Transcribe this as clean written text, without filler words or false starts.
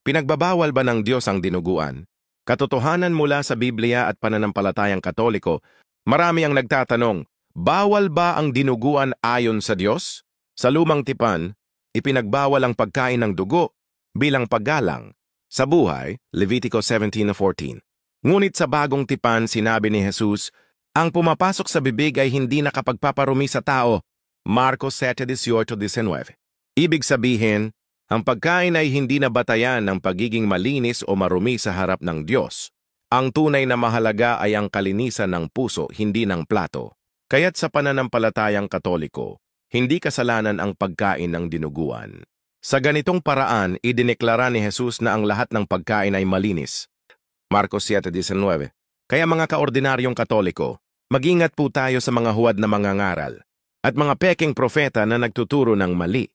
Pinagbabawal ba ng Diyos ang dinuguan? Katotohanan mula sa Biblia at pananampalatayang Katoliko, marami ang nagtatanong, bawal ba ang dinuguan ayon sa Diyos? Sa lumang tipan, ipinagbawal ang pagkain ng dugo bilang paggalang. Sa buhay, Levitico 17:14. Ngunit sa bagong tipan, sinabi ni Jesus, ang pumapasok sa bibig ay hindi nakapagpaparumi sa tao. Marcos 7:18-19. Ibig sabihin, ang pagkain ay hindi na batayan ng pagiging malinis o marumi sa harap ng Diyos. Ang tunay na mahalaga ay ang kalinisan ng puso, hindi ng plato. Kaya't sa pananampalatayang Katoliko, hindi kasalanan ang pagkain ng dinuguan. Sa ganitong paraan, idineklara ni Jesus na ang lahat ng pagkain ay malinis. Marcos 7:19. Kaya mga kaordinaryong Katoliko, mag-ingat po tayo sa mga huwad na mangangaral at mga peking propeta na nagtuturo ng mali.